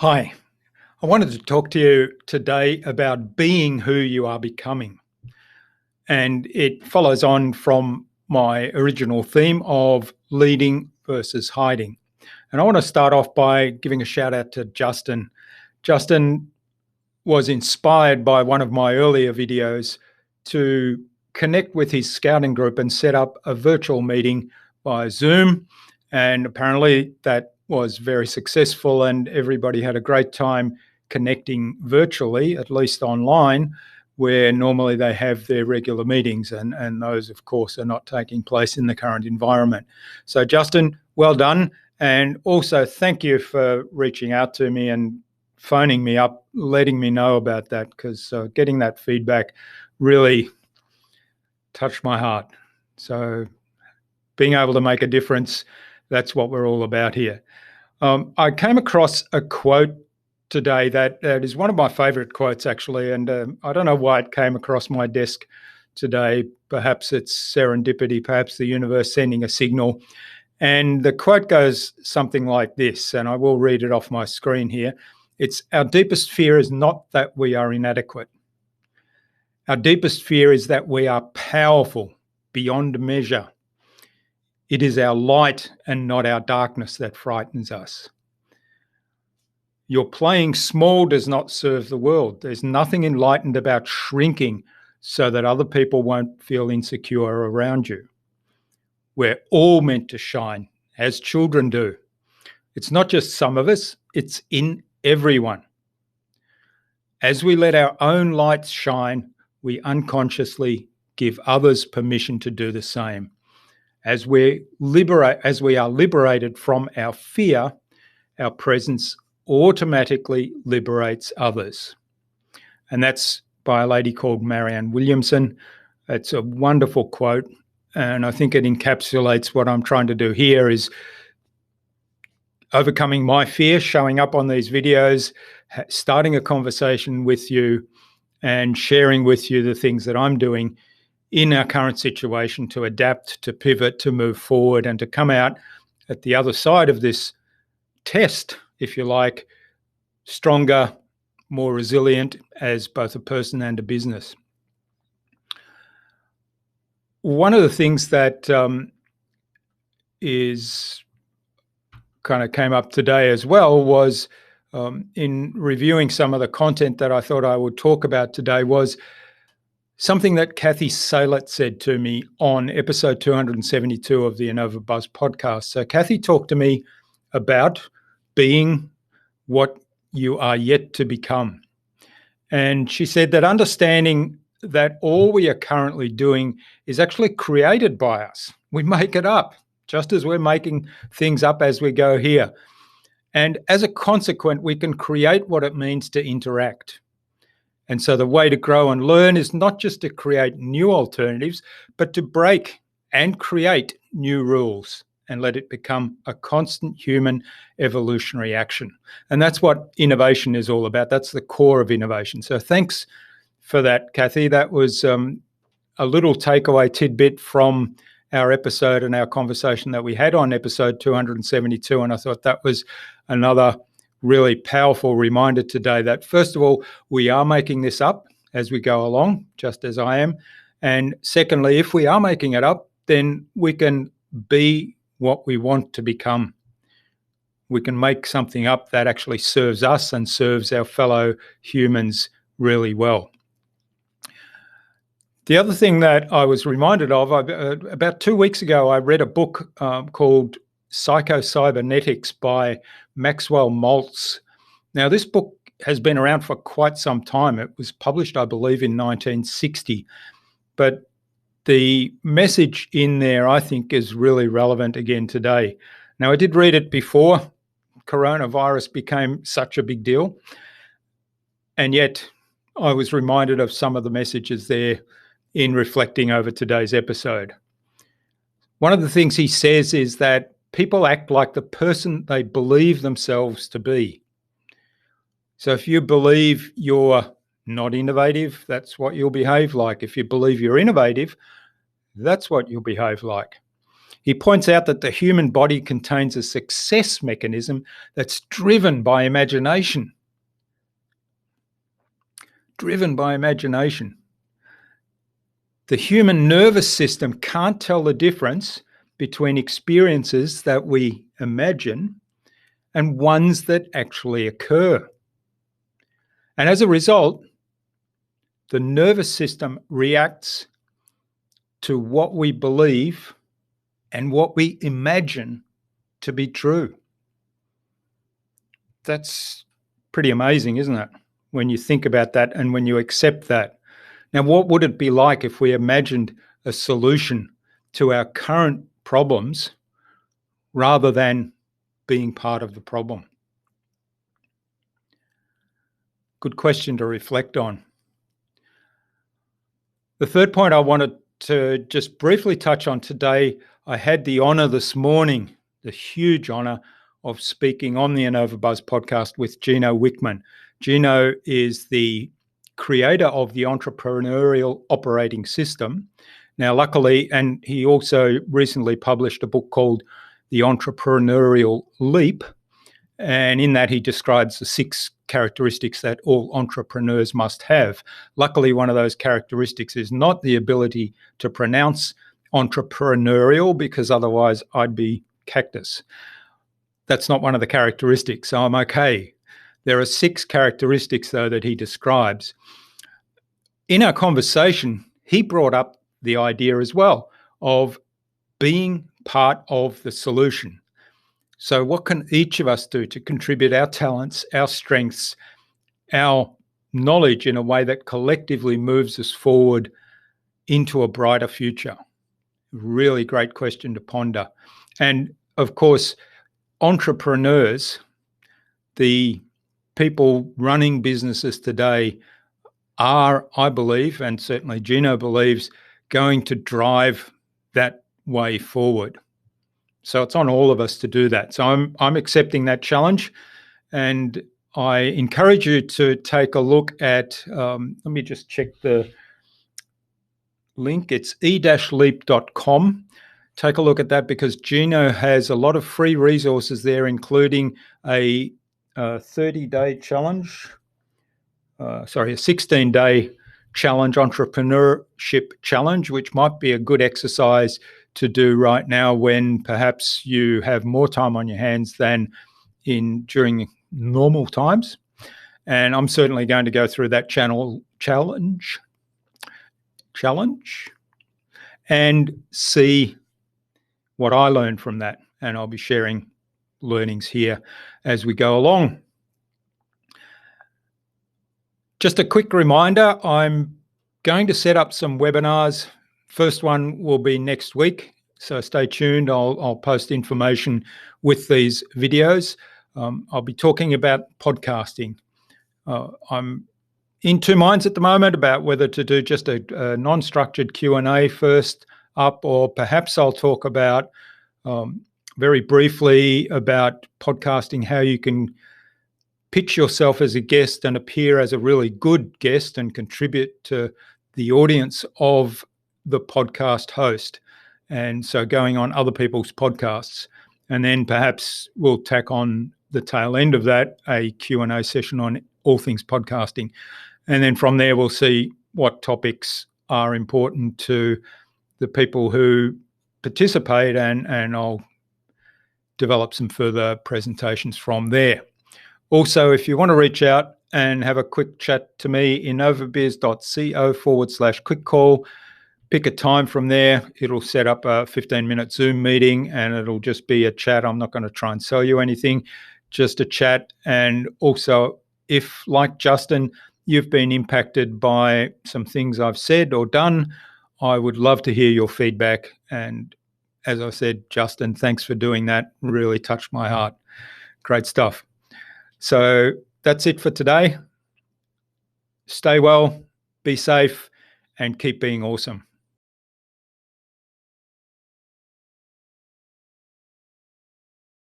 Hi, I wanted to talk to you today about being who you are becoming. And it follows on from my original theme of leading versus hiding. And I want to start off by giving a shout out to Justin. Justin was inspired by one of my earlier videos to connect with his scouting group and set up a virtual meeting by Zoom. And apparently that was very successful and everybody had a great time connecting virtually, at least online, where normally they have their regular meetings. And those, of course, are not taking place in the current environment. So, Justin, well done. And also thank you for reaching out to me and phoning me up, letting me know about that, because getting that feedback really touched my heart. So being able to make a difference, that's what we're all about here. I came across a quote today that is one of my favorite quotes, actually, and I don't know why it came across my desk today. Perhaps it's serendipity, perhaps the universe sending a signal. And the quote goes something like this, and I will read it off my screen here. It's, our deepest fear is not that we are inadequate. Our deepest fear is that we are powerful beyond measure. It is our light and not our darkness that frightens us. Your playing small does not serve the world. There's nothing enlightened about shrinking so that other people won't feel insecure around you. We're all meant to shine, as children do. It's not just some of us, it's in everyone. As we let our own lights shine, we unconsciously give others permission to do the same. As we are liberated from our fear, our presence automatically liberates others. And that's by a lady called Marianne Williamson. It's a wonderful quote, and I think it encapsulates what I'm trying to do here is overcoming my fear, showing up on these videos, starting a conversation with you and sharing with you the things that I'm doing in our current situation to adapt, to pivot, to move forward, and to come out at the other side of this test, if you like, stronger, more resilient as both a person and a business. One of the things that is kind of came up today as well was in reviewing some of the content that I thought I would talk about today was something that Kathy Saylett said to me on episode 272 of the Innovabiz podcast. So Kathy talked to me about being what you are yet to become. And she said that understanding that all we are currently doing is actually created by us. We make it up, just as we're making things up as we go here. And as a consequence, we can create what it means to interact. And so the way to grow and learn is not just to create new alternatives, but to break and create new rules and let it become a constant human evolutionary action. And that's what innovation is all about. That's the core of innovation. So thanks for that, Kathy. That was a little takeaway tidbit from our episode and our conversation that we had on episode 272. And I thought that was another really powerful reminder today that, first of all, we are making this up as we go along, just as I am. And secondly, if we are making it up, then we can be what we want to become. We can make something up that actually serves us and serves our fellow humans really well. The other thing that I was reminded of, about 2 weeks ago, I read a book called Psycho-Cybernetics by Maxwell Maltz. Now, this book has been around for quite some time. It was published, I believe, in 1960. But the message in there, I think, is really relevant again today. Now, I did read it before coronavirus became such a big deal. And yet I was reminded of some of the messages there in reflecting over today's episode. One of the things he says is that people act like the person they believe themselves to be. So if you believe you're not innovative, that's what you'll behave like. If you believe you're innovative, that's what you'll behave like. He points out that the human body contains a success mechanism that's driven by imagination. Driven by imagination. The human nervous system can't tell the difference between experiences that we imagine and ones that actually occur. And as a result, the nervous system reacts to what we believe and what we imagine to be true. That's pretty amazing, isn't it? When you think about that and when you accept that. Now, what would it be like if we imagined a solution to our current problems rather than being part of the problem? Good question to reflect on. The third point I wanted to just briefly touch on today, I had the honor this morning, the huge honor of speaking on the Innovabiz podcast with Gino Wickman. Gino is the creator of the entrepreneurial operating system. Now, luckily, and he also recently published a book called The Entrepreneurial Leap. And in that, he describes the 6 characteristics that all entrepreneurs must have. Luckily, one of those characteristics is not the ability to pronounce entrepreneurial, because otherwise I'd be cactus. That's not one of the characteristics, so I'm okay. There are 6 characteristics, though, that he describes. In our conversation, he brought up the idea as well of being part of the solution. So what can each of us do to contribute our talents, our strengths, our knowledge in a way that collectively moves us forward into a brighter future? Really great question to ponder. And of course, entrepreneurs, the people running businesses today, are, I believe, and certainly Gino believes, going to drive that way forward. So it's on all of us to do that. So I'm accepting that challenge, and I encourage you to take a look at, let me just check the link. It's e-leap.com. Take a look at that, because Gino has a lot of free resources there, including a 30-day challenge, a 16-day challenge, entrepreneurship challenge, which might be a good exercise to do right now when perhaps you have more time on your hands than during normal times. And I'm certainly going to go through that challenge and see what I learned from that. And I'll be sharing learnings here as we go along. Just a quick reminder, I'm going to set up some webinars. First one will be next week, so stay tuned. I'll post information with these videos. I'll be talking about podcasting. I'm in 2 minds at the moment about whether to do just a non-structured Q&A first up, or perhaps I'll talk about very briefly about podcasting, how you can pitch yourself as a guest and appear as a really good guest and contribute to the audience of the podcast host. And so going on other people's podcasts. And then perhaps we'll tack on the tail end of that a Q&A session on all things podcasting. And then from there, we'll see what topics are important to the people who participate, and I'll develop some further presentations from there. Also, if you want to reach out and have a quick chat to me, innovabiz.co/quick call, pick a time from there. It'll set up a 15-minute Zoom meeting, and it'll just be a chat. I'm not going to try and sell you anything, just a chat. And also, if, like Justin, you've been impacted by some things I've said or done, I would love to hear your feedback. And as I said, Justin, thanks for doing that. Really touched my heart. Great stuff. So that's it for today. Stay well, be safe, and keep being awesome.